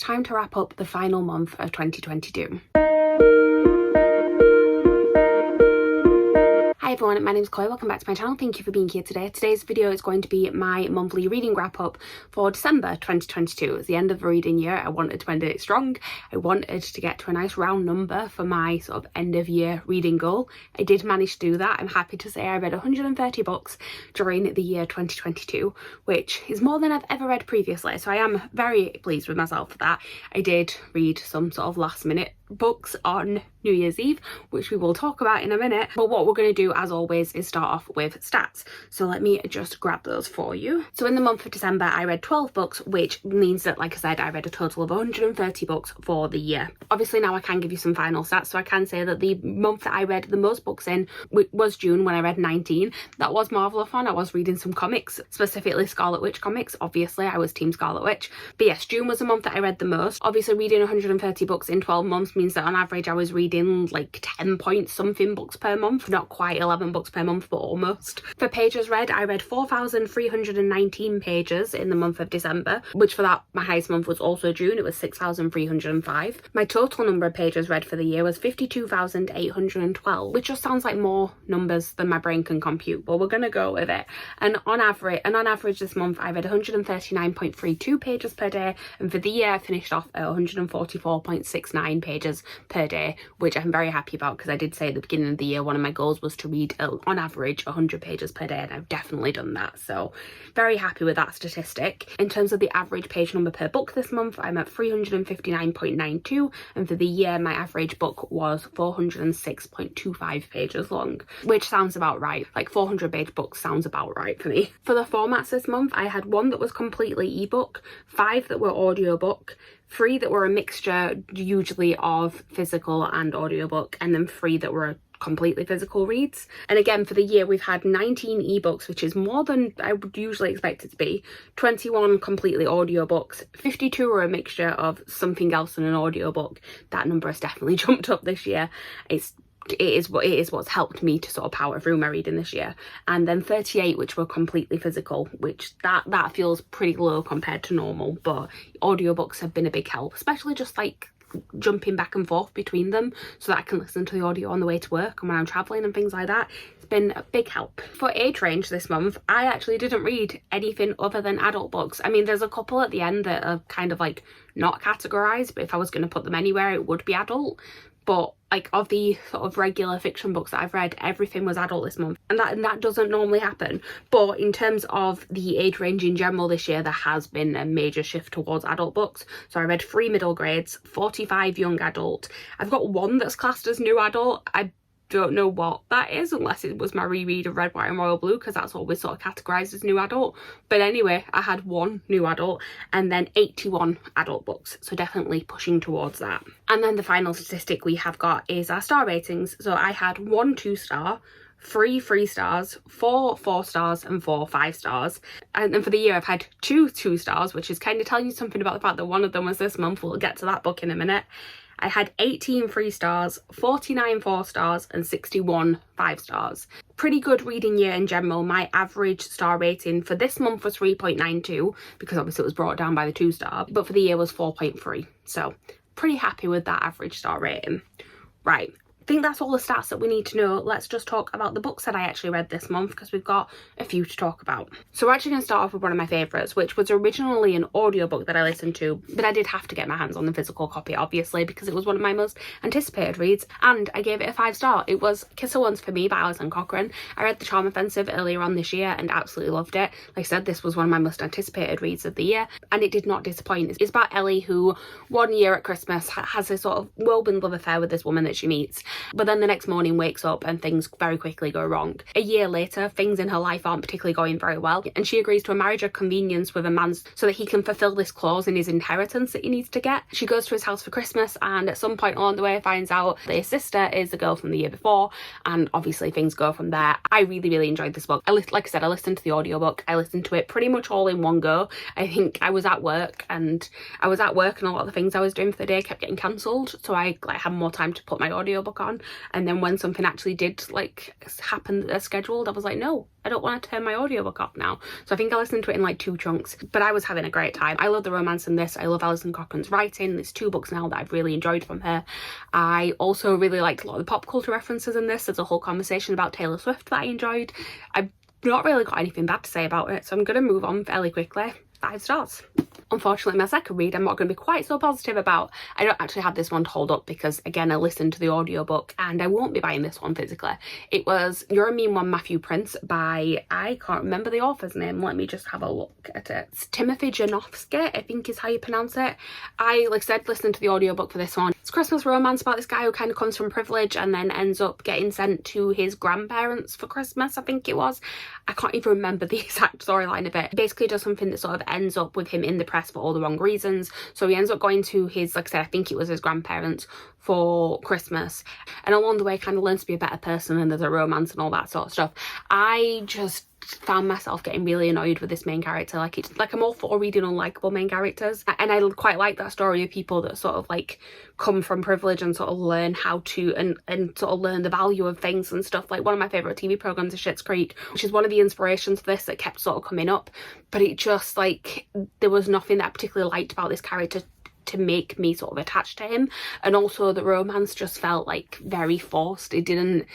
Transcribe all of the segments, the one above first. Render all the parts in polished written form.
it's time to wrap up the final month of 2022. Hi everyone, my name is Chloe, welcome back to my channel. Thank you for being here today. Today's video is going to be my monthly reading wrap up for December 2022. It's the end of the reading year. I wanted to end it strong. I wanted to get to a nice round number for my sort of end of year reading goal. I did manage to do that. I'm happy to say I read 130 books during the year 2022, which is more than I've ever read previously. So I am very pleased with myself for that. I did read some sort of last minute books on New Year's Eve, which we will talk about in a minute, but what we're going to do as always is start off with stats. So let me just grab those for you. So in the month of December I read 12 books, which means that, like I said, I read a total of 130 books for the year. Obviously now I can give you some final stats, so I can say that the month that I read the most books in was June, when I read 19. That was Marvel-a-thon. I was reading some comics, specifically Scarlet Witch comics. Obviously I was team Scarlet Witch, but yes, June was the month that I read the most. Obviously reading 130 books in 12 months means that on average I was reading like 10 point something books per month. Not quite 11 books per month, but almost. For pages read, I read 4,319 pages in the month of December, which for that, my highest month was also June. It was 6,305. My total number of pages read for the year was 52,812, which just sounds like more numbers than my brain can compute, but we're gonna go with it. And on average this month I read 139.32 pages per day, and for the year I finished off at 144.69 pages per day, which I'm very happy about, because I did say at the beginning of the year one of my goals was to read on average 100 pages per day, and I've definitely done that, so very happy with that statistic. In terms of the average page number per book this month, I'm at 359.92, and for the year my average book was 406.25 pages long, which sounds about right. Like 400-page books sounds about right for me. For the formats this month, I had 1 that was completely ebook, 5 that were audiobook, 3 that were a mixture usually of physical and audiobook, and then 3 that were completely physical reads. And again, for the year we've had 19 ebooks, which is more than I would usually expect it to be, 21 completely audiobooks, 52 were a mixture of something else than an audiobook. That number has definitely jumped up this year. It is what's helped me to sort of power through my reading this year. And then 38 which were completely physical, which that feels pretty low compared to normal, but audiobooks have been a big help, especially just like jumping back and forth between them so that I can listen to the audio on the way to work and when I'm traveling and things like that. It's been a big help. For age range this month, I actually didn't read anything other than adult books. I mean, there's a couple at the end that are kind of like not categorized, but if I was going to put them anywhere it would be adult. But like of the sort of regular fiction books that I've read, everything was adult this month, and that doesn't normally happen. But in terms of the age range in general this year, there has been a major shift towards adult books. So I read 3 middle grades, 45 young adult. I've got 1 that's classed as new adult. I don't know what that is, unless it was my reread of Red, White and Royal Blue, because that's always sort of categorized as new adult. But anyway, I had 1 new adult and then 81 adult books, so definitely pushing towards that. And then the final statistic we have got is our star ratings. So I had 1 2-star, 3 3 stars, 4 4 stars and 4 5 stars. And then for the year I've had 2 2 stars, which is kind of telling you something about the fact that one of them was this month. We'll get to that book in a minute. I had 18 3 stars, 49 4 stars and 61 5 stars. Pretty good reading year in general. My average star rating for this month was 3.92 because obviously it was brought down by the 2-star, but for the year was 4.3. So pretty happy with that average star rating. Right. I think that's all the stats that we need to know. Let's just talk about the books that I actually read this month, because we've got a few to talk about. So we're actually going to start off with one of my favourites, which was originally an audiobook that I listened to, but I did have to get my hands on the physical copy, obviously, because it was one of my most anticipated reads, and I gave it a 5-star. It was Kiss Her Once for Me by Alison Cochrane. I read The Charm Offensive earlier on this year and absolutely loved it. Like I said, this was one of my most anticipated reads of the year, and it did not disappoint. It's about Ellie, who one year at Christmas has a sort of whirlwind love affair with this woman that she meets, but then the next morning wakes up and things very quickly go wrong. A year later, things in her life aren't particularly going very well, and she agrees to a marriage of convenience with a man so that he can fulfill this clause in his inheritance that he needs to get. She goes to his house for Christmas, and at some point along the way finds out that his sister is the girl from the year before, and obviously things go from there. I really enjoyed this book. Like I said, I listened to the audiobook. I listened to it pretty much all in one go. I think I was at work and a lot of the things I was doing for the day kept getting cancelled, so I had more time to put my audiobook audiobook on, and then when something actually did like happen as scheduled, I was like, no, I don't want to turn my audiobook off now. So I think I listened to it in like 2 chunks, but I was having a great time. I love the romance in this. I love Alison Cochrane's writing. There's 2 books now that I've really enjoyed from her. I also really liked a lot of the pop culture references in this. There's a whole conversation about Taylor Swift that I enjoyed. I've not really got anything bad to say about it, so I'm going to move on fairly quickly. 5 stars. Unfortunately, my second read I'm not going to be quite so positive about. I don't actually have this one to hold up because, again, I listened to the audiobook and I won't be buying this one physically. It was You're a Mean One, Matthew Prince by, I can't remember the author's name. Let me just have a look at it. It's Timothy Janowski, I think is how you pronounce it. I, like I said, listened to the audiobook for this one. It's a Christmas romance about this guy who kind of comes from privilege and then ends up getting sent to his grandparents for Christmas, I think it was. I can't even remember the exact storyline of it. Basically does something that sort of ends up with him in the press for all the wrong reasons. So he ends up going to his, like I said, I think it was his grandparents for Christmas, and along the way kind of learns to be a better person, and there's a romance and all that sort of stuff. I just found myself getting really annoyed with this main character. Like I'm all for reading unlikable main characters, and I quite like that story of people that sort of like come from privilege and sort of learn how to and sort of learn the value of things and stuff. Like one of my favourite TV programmes is Schitt's Creek, which is one of the inspirations for this that kept sort of coming up, but it just like there was nothing that I particularly liked about this character to make me sort of attached to him, and also the romance just felt like very forced. I didn't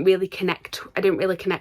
really connect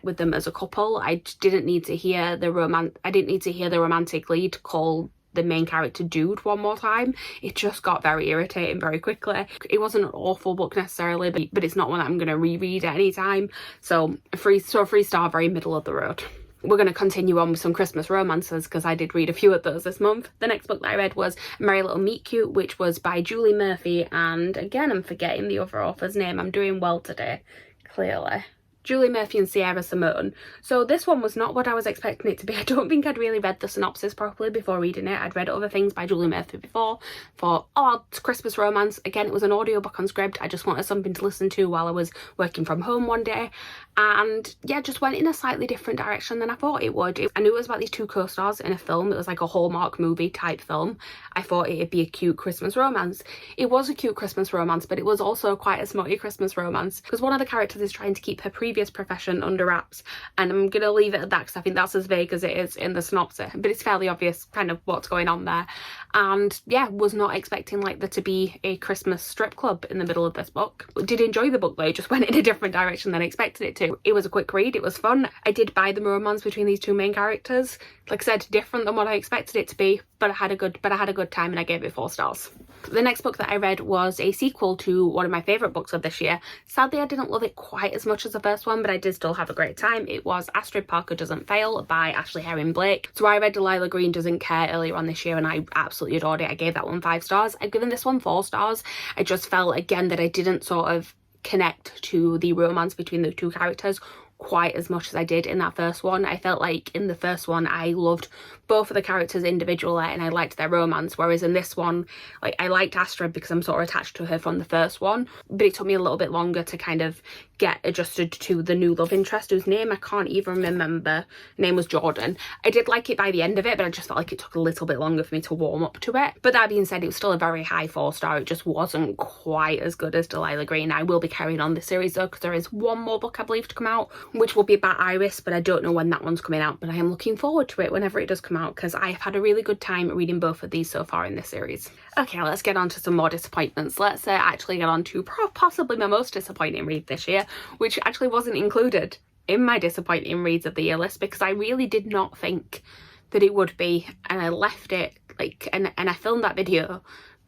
with them as a couple. I didn't need to hear the romantic lead call the main character dude one more time. It just got very irritating very quickly. It wasn't an awful book necessarily, but it's not one that I'm going to reread at any time. So a 3 star, very middle of the road. We're going to continue on with some Christmas romances because I did read a few of those this month. The next book that I read was Merry Little Meet Cute, which was by Julie Murphy, and again I'm forgetting the other author's name. I'm doing well today, clearly. Julie Murphy and Sierra Simone. So this one was not what I was expecting it to be. I don't think I'd really read the synopsis properly before reading it. I'd read other things by Julie Murphy before. Thought, oh, it's Christmas romance. Again, it was an audiobook on script. I just wanted something to listen to while I was working from home one day. And yeah, just went in a slightly different direction than I thought it would. I knew it was about these 2 co-stars in a film. It was like a Hallmark movie type film. I thought it'd be a cute Christmas romance. It was a cute Christmas romance, but it was also quite a smutty Christmas romance because one of the characters is trying to keep her previous profession under wraps, and I'm gonna leave it at that because I think that's as vague as it is in the synopsis, but it's fairly obvious kind of what's going on there. And yeah, was not expecting like there to be a Christmas strip club in the middle of this book. Did enjoy the book though, it just went in a different direction than I expected it to. It was a quick read, it was fun. I did buy the romance between these 2 main characters. Like I said, different than what I expected it to be, but I had a good time and I gave it 4 stars. The next book that I read was a sequel to one of my favourite books of this year. Sadly, I didn't love it quite as much as the first one, but I did still have a great time. It was Astrid Parker Doesn't Fail by Ashley Herring Blake. So I read Delilah Green Doesn't Care earlier on this year and I absolutely adored it. I gave that one 5 stars. I've given this one 4 stars. I just felt again that I didn't sort of connect to the romance between the 2 characters quite as much as I did in that first one. I felt like in the first one I loved both of the characters individually and I liked their romance, whereas in this one, like, I liked Astrid because I'm sort of attached to her from the first one, but it took me a little bit longer to kind of get adjusted to the new love interest whose name I can't even remember. Her name was Jordan. I did like it by the end of it, but I just felt like it took a little bit longer for me to warm up to it. But that being said, it was still a very high 4 star. It just wasn't quite as good as Delilah Green. I will be carrying on the series though because there is one more book I believe to come out, which will be about Iris, but I don't know when that one's coming out, but I am looking forward to it whenever it does come out because I have had a really good time reading both of these so far in this series. Okay, let's get on to some more disappointments. Let's actually get on to possibly my most disappointing read this year, which actually wasn't included in my disappointing reads of the year list because I really did not think that it would be, and I left it like and I filmed that video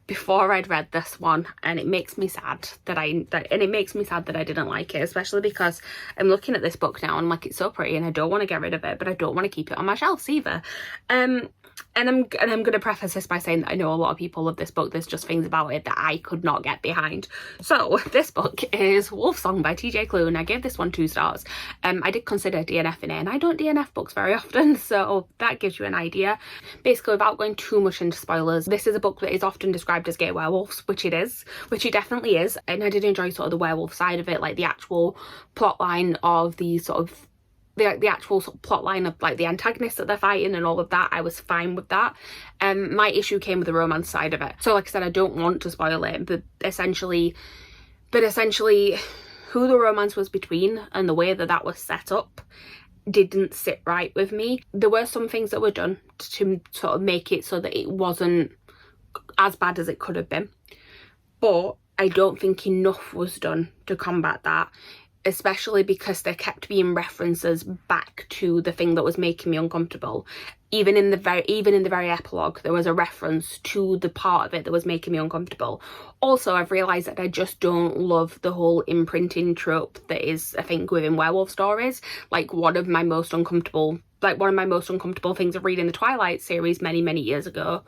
before I'd read this one, and it makes me sad that I didn't like it, especially because I'm looking at this book now and I'm like, it's so pretty and I don't want to get rid of it, but I don't want to keep it on my shelves either. And I'm going to preface this by saying that I know a lot of people love this book. There's just things about it that I could not get behind. So this book is Wolfsong by TJ Klune, and I gave this one 2 stars. I did consider DNFing it, and I don't DNF books very often, so that gives you an idea. Basically, without going too much into spoilers, this is a book that is often described as gay werewolves, which it definitely is. And I did enjoy sort of the werewolf side of it, like the actual plot line of the sort of the actual sort of plot line of like the antagonists that they're fighting and all of that, I was fine with that. My issue came with the romance side of it. So like I said, I don't want to spoil it, but essentially who the romance was between and the way that that was set up didn't sit right with me. There were some things that were done to sort of make it so that it wasn't as bad as it could have been, but I don't think enough was done to combat that, especially because there kept being references back to the thing that was making me uncomfortable. Even in the very epilogue, there was a reference to the part of it that was making me uncomfortable. Also, I've realised that I just don't love the whole imprinting trope that is a thing within werewolf stories. Like one of my most uncomfortable things of reading the Twilight series many years ago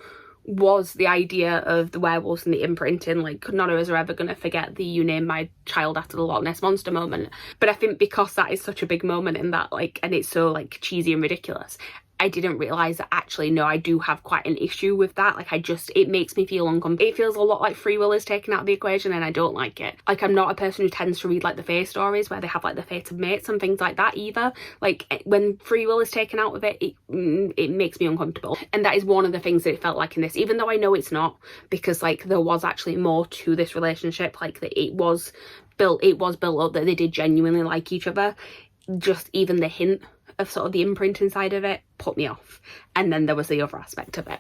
was the idea of the werewolves and the imprinting. Like, none of us are ever going to forget the "you named my child after the Loch Ness Monster" moment. But I think because that is such a big moment in that, like, and it's so like cheesy and ridiculous, I didn't realise that actually, no, I do have quite an issue with that. Like, it makes me feel uncomfortable. It feels a lot like free will is taken out of the equation, and I don't like it. Like, I'm not a person who tends to read like the Fae stories where they have like the fated mates and things like that either. Like, when free will is taken out of it, it makes me uncomfortable. And that is one of the things that it felt like in this, even though I know it's not, because like there was actually more to this relationship. Like, that it was built up that they did genuinely like each other. Just even the hint of sort of the imprinting side of it put me off. And then there was the other aspect of it.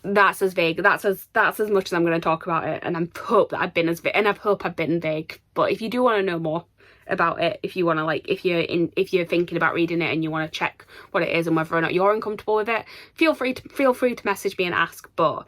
That's as vague. That's as much as I'm going to talk about it. And I hope that I've been vague. But if you do want to know more about it, if you want to, like, if you're thinking about reading it and you want to check what it is and whether or not you're uncomfortable with it, feel free to message me and ask. But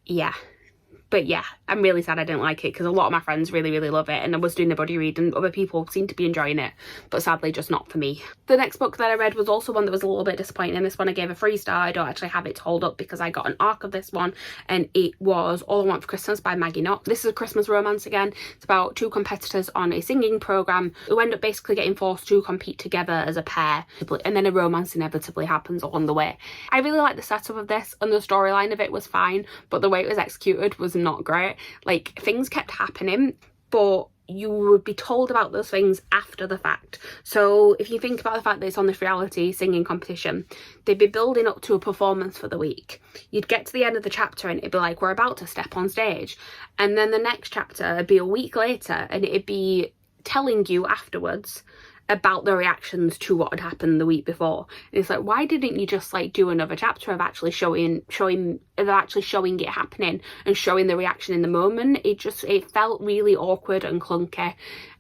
yeah, I'm really sad I didn't like it, because a lot of my friends really love it, and I was doing the buddy read and other people seem to be enjoying it, but sadly just not for me. The next book that I read was also one that was a little bit disappointing. This one I gave a 3-star. I don't actually have it to hold up because I got an ARC of this one, and it was All I Want for Christmas by Maggie Knox. This is a Christmas romance again. It's about two competitors on a singing programme who end up basically getting forced to compete together as a pair, and then a romance inevitably happens along the way. I really like the setup of this, and the storyline of it was fine, but the way it was executed was not great. Like, things kept happening, but you would be told about those things after the fact. So if you think about the fact that it's on this reality singing competition, they'd be building up to a performance for the week. You'd get to the end of the chapter and it'd be like, we're about to step on stage. And then the next chapter would be a week later and it'd be telling you afterwards about the reactions to what had happened the week before. And it's like, why didn't you just like do another chapter of actually showing it happening and showing the reaction in the moment? It felt really awkward and clunky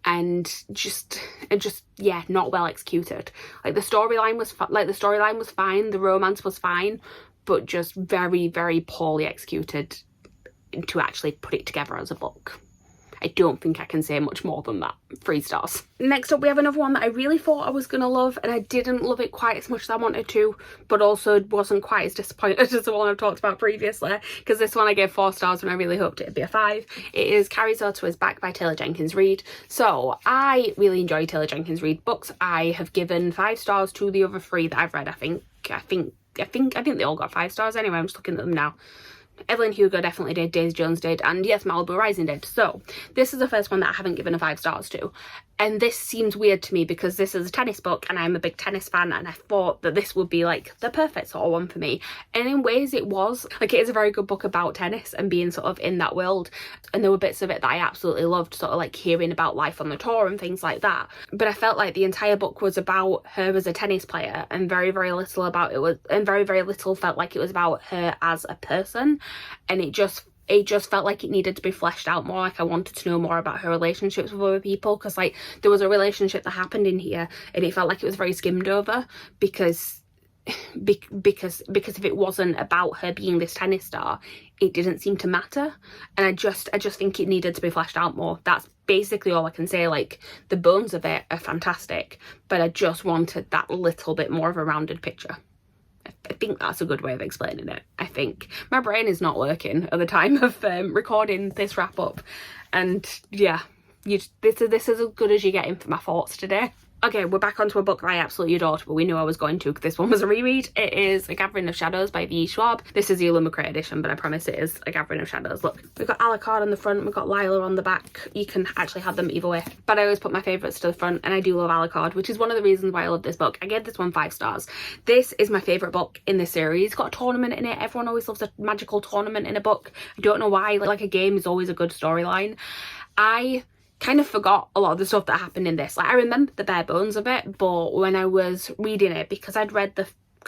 and just yeah, not well executed. Like, the storyline was fine, the romance was fine, but just very poorly executed to actually put it together as a book. I don't think I can say much more than that. 3 stars. Next up, we have another one that I really thought I was going to love, and I didn't love it quite as much as I wanted to, but also wasn't quite as disappointed as the one I've talked about previously, because this one I gave 4 stars and I really hoped it'd be a 5. It is Carrie Soto is Back by Taylor Jenkins Reid. So I really enjoy Taylor Jenkins Reid books. I have given 5 stars to the other 3 that I've read. I think they all got 5 stars anyway. I'm just looking at them now. Evelyn Hugo definitely did, Daisy Jones did, and yes, Malibu Rising did. So this is the first one that I haven't given a 5 stars to. And this seems weird to me because this is a tennis book and I'm a big tennis fan, and I thought that this would be like the perfect sort of one for me. And in ways it was. Like, it is a very good book about tennis and being sort of in that world. And there were bits of it that I absolutely loved, sort of like hearing about life on the tour and things like that. But I felt like the entire book was about her as a tennis player, and very little felt like it was about her as a person. And it just felt like it needed to be fleshed out more. Like, I wanted to know more about her relationships with other people, because like there was a relationship that happened in here and it felt like it was very skimmed over because if it wasn't about her being this tennis star, it didn't seem to matter. And I just think it needed to be fleshed out more. That's basically all I can say. Like, the bones of it are fantastic, but I just wanted that little bit more of a rounded picture. I think that's a good way of explaining it. I think my brain is not working at the time of recording this wrap up, and yeah, this is as good as you're getting for my thoughts today. Okay, we're back onto a book that I absolutely adored, but we knew I was going to because this one was a reread. It is A Gathering of Shadows by V. Schwab. This is the Illumicrate edition, but I promise it is A Gathering of Shadows. Look, we've got Alucard on the front, we've got Lila on the back. You can actually have them either way, but I always put my favourites to the front, and I do love Alucard, which is one of the reasons why I love this book. I gave this one 5 stars. This is my favourite book in this series. It's got a tournament in it. Everyone always loves a magical tournament in a book. I don't know why. Like a game is always a good storyline. I kind of forgot a lot of the stuff that happened in this. Like, I remember the bare bones of it, but when I was reading it, because the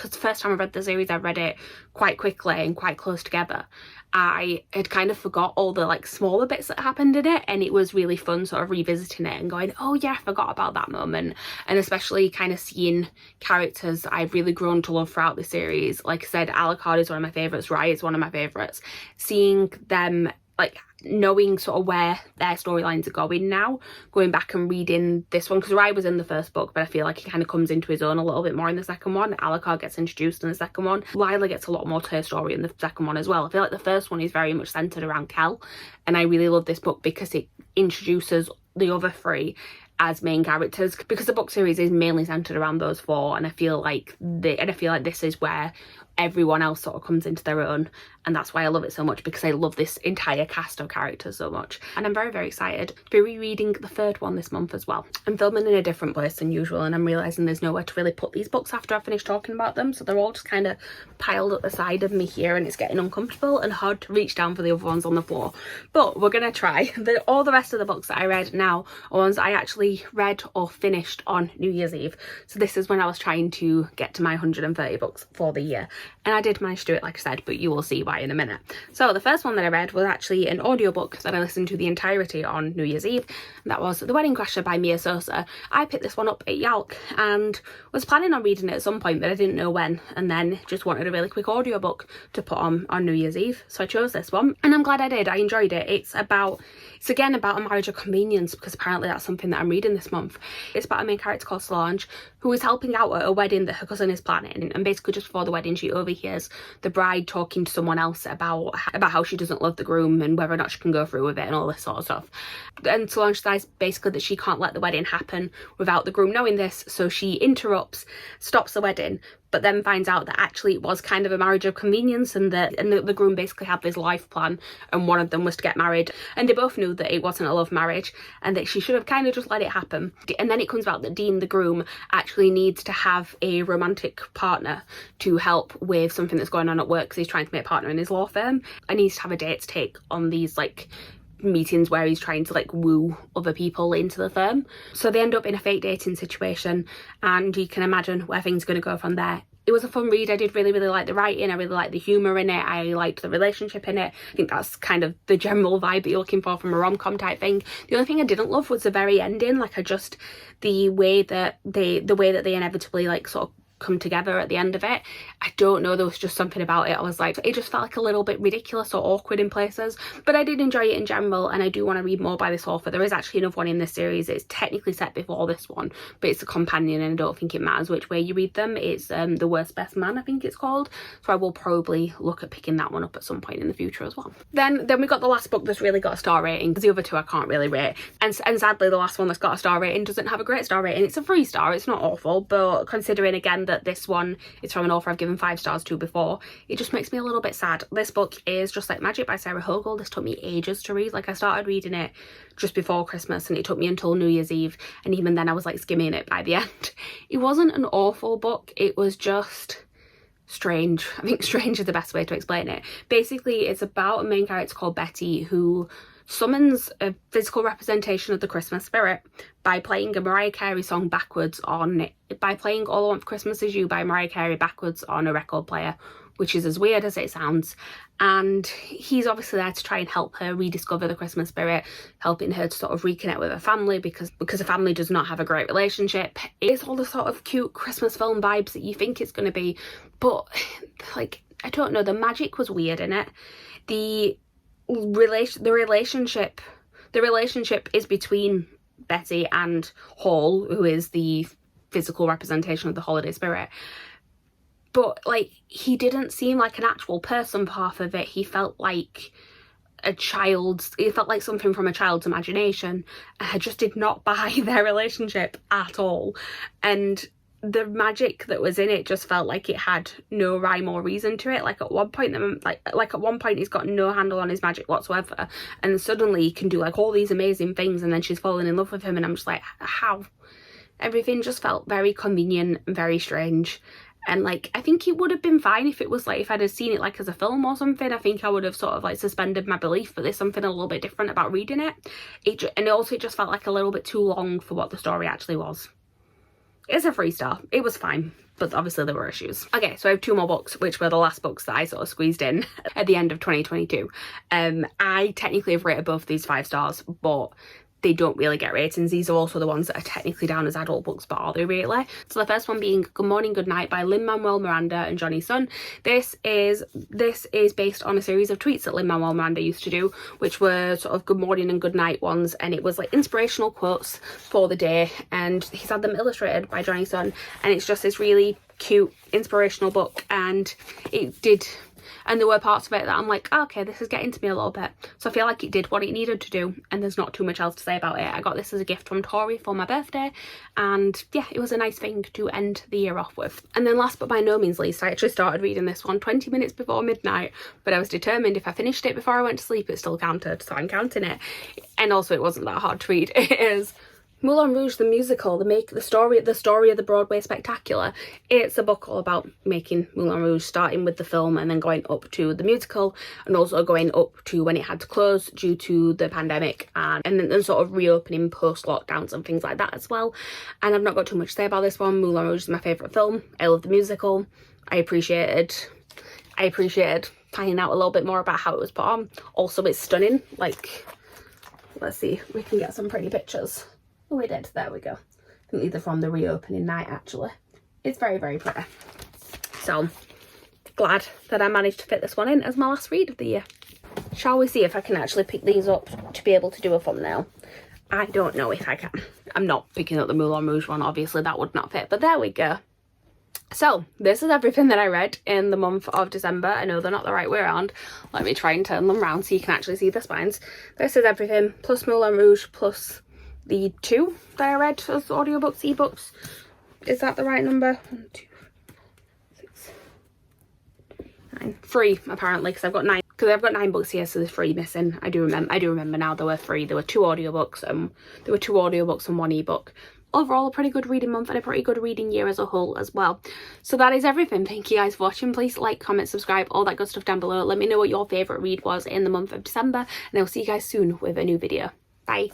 first time I read the series, I read it quite quickly and quite close together, I had kind of forgot all the like smaller bits that happened in it, and it was really fun sort of revisiting it and going, oh yeah, I forgot about that moment. And especially kind of seeing characters I've really grown to love throughout the series. Like I said, Alucard is one of my favourites, Rai is one of my favourites. Seeing them, like, knowing sort of where their storylines are going now, going back and reading this one, because Rai was in the first book, but I feel like he kind of comes into his own a little bit more in the second one. Alucard gets introduced in the second one. Lila gets a lot more to her story in the second one as well. I feel like the first one is very much centred around Kel, and I really love this book because it introduces the other 3 as main characters, because the book series is mainly centered around those 4, and I feel like this is where everyone else sort of comes into their own, and that's why I love it so much, because I love this entire cast of characters so much. And I'm very, very excited to be rereading the 3rd one this month as well. I'm filming in a different place than usual, and I'm realising there's nowhere to really put these books after I finish talking about them, so they're all just kind of piled at the side of me here, and it's getting uncomfortable and hard to reach down for the other ones on the floor. But we're gonna try. All the rest of the books that I read now are ones I actually read or finished on New Year's Eve, so this is when I was trying to get to my 130 books for the year, and I did manage to do it, like I said, but you will see why in a minute. So the first one that I read was actually an audiobook that I listened to the entirety on New Year's Eve. That was The Wedding Crasher by Mia Sosa. I picked this one up at Yalk and was planning on reading it at some point, but I didn't know when, and then just wanted a really quick audiobook to put on New Year's Eve, so I chose this one, and I'm glad I did. I enjoyed it. It's again about a marriage of convenience, because apparently that's something that I'm reading this month. It's about a main character called Solange, who is helping out at a wedding that her cousin is planning, and basically just before the wedding she overhears the bride talking to someone else about how she doesn't love the groom and whether or not she can go through with it and all this sort of stuff. And Solange decides basically that she can't let the wedding happen without the groom knowing this, so she interrupts, stops the wedding, but then finds out that actually it was kind of a marriage of convenience, and the groom basically had this life plan, and one of them was to get married, and they both knew that it wasn't a love marriage and that she should have kind of just let it happen. And then it comes out that Dean, the groom, actually needs to have a romantic partner to help with something that's going on at work, because he's trying to make a partner in his law firm, and he needs to have a date to take on these like meetings where he's trying to like woo other people into the firm. So they end up in a fake dating situation, and you can imagine where things are going to go from there. It was a fun read. I did really, really like the writing. I really liked the humour in it. I liked the relationship in it. I think that's kind of the general vibe that you're looking for from a rom-com type thing. The only thing I didn't love was the very ending. Like, the way that they inevitably like sort of come together at the end of it. I don't know, there was just something about it. I was like, it just felt like a little bit ridiculous or awkward in places, but I did enjoy it in general, and I do want to read more by this author. There is actually another one in this series. It's technically set before this one, but it's a companion, and I don't think it matters which way you read them. It's The Worst Best Man, I think it's called, so I will probably look at picking that one up at some point in the future as well. Then we got the last book that's really got a star rating, because the other 2 I can't really rate, and sadly the last one that's got a star rating doesn't have a great star rating. It's a 3-star, it's not awful, but considering again that this one is from an author I've given 5 stars to before, it just makes me a little bit sad. This book is Just Like Magic by Sarah Hogle. This took me ages to read. Like, I started reading it just before Christmas, and it took me until New Year's Eve, and even then I was like skimming it by the end. It wasn't an awful book, it was just strange. I think strange is the best way to explain it. Basically, it's about a main character called Betty who summons a physical representation of the Christmas spirit by playing a Mariah Carey song backwards by playing All I Want for Christmas Is You by Mariah Carey backwards on a record player, which is as weird as it sounds. And he's obviously there to try and help her rediscover the Christmas spirit, helping her to sort of reconnect with her family, because her family does not have a great relationship. It's all the sort of cute Christmas film vibes that you think it's going to be, but like, I don't know, the magic was weird in it. The relationship is between Betty and Hall, who is the physical representation of the holiday spirit, but like, he didn't seem like an actual person for half of it. He felt like it felt like something from a child's imagination. I just did not buy their relationship at all, and the magic that was in it just felt like it had no rhyme or reason to it. Like at one point, he's got no handle on his magic whatsoever, and suddenly he can do like all these amazing things, and then she's falling in love with him, and I'm just like, how? Everything just felt very convenient and very strange. And like, I think it would have been fine if it was like, if I'd have seen it like as a film or something. I think I would have sort of like suspended my belief, but there's something a little bit different about reading it. And also it just felt like a little bit too long for what the story actually was. It's a 3-star. It was fine, but obviously there were issues. Okay, so I have 2 more books, which were the last books that I sort of squeezed in at the end of 2022. I technically have rated both these 5 stars, but they don't really get ratings. These are also the ones that are technically down as adult books, but are they really? So the first one being Good Morning, Good Night by Lin-Manuel Miranda and Johnny Sun. This is based on a series of tweets that Lin-Manuel Miranda used to do, which were sort of good morning and good night ones, and it was like inspirational quotes for the day, and he's had them illustrated by Johnny Sun, and it's just this really cute inspirational book, and there were parts of it that I'm like, oh, okay, this is getting to me a little bit. So I feel like it did what it needed to do, and there's not too much else to say about it. I got this as a gift from Tori for my birthday, and yeah, it was a nice thing to end the year off with. And then last but by no means least, I actually started reading this one 20 minutes before midnight, but I was determined if I finished it before I went to sleep, it still counted, so I'm counting it. And also it wasn't that hard to read. It is Moulin Rouge, the musical, the story of the Broadway spectacular. It's a book all about making Moulin Rouge, starting with the film and then going up to the musical, and also going up to when it had to close due to the pandemic, and then sort of reopening post-lockdowns and things like that as well. And I've not got too much to say about this one. Moulin Rouge is my favourite film. I love the musical. I appreciated finding out a little bit more about how it was put on. Also, it's stunning. Like, let's see, we can get some pretty pictures. Oh, we did. There we go. I think these are from the reopening night, actually. It's very, very pretty. So, glad that I managed to fit this one in as my last read of the year. Shall we see if I can actually pick these up to be able to do a thumbnail? I don't know if I can. I'm not picking up the Moulin Rouge one, obviously. That would not fit. But there we go. So, this is everything that I read in the month of December. I know they're not the right way around. Let me try and turn them around so you can actually see the spines. This is everything, plus Moulin Rouge, plus the 2 that I read as audiobooks, ebooks. Is that the right number? 1, 2, 6, 9. 3 apparently, because I've got 9. Because I've got 9 books here, so there's 3 missing. I do remember now there were 3. There were 2 audiobooks and 1 ebook. Overall, a pretty good reading month and a pretty good reading year as a whole as well. So that is everything. Thank you guys for watching. Please like, comment, subscribe, all that good stuff down below. Let me know what your favourite read was in the month of December, and I'll see you guys soon with a new video. Bye.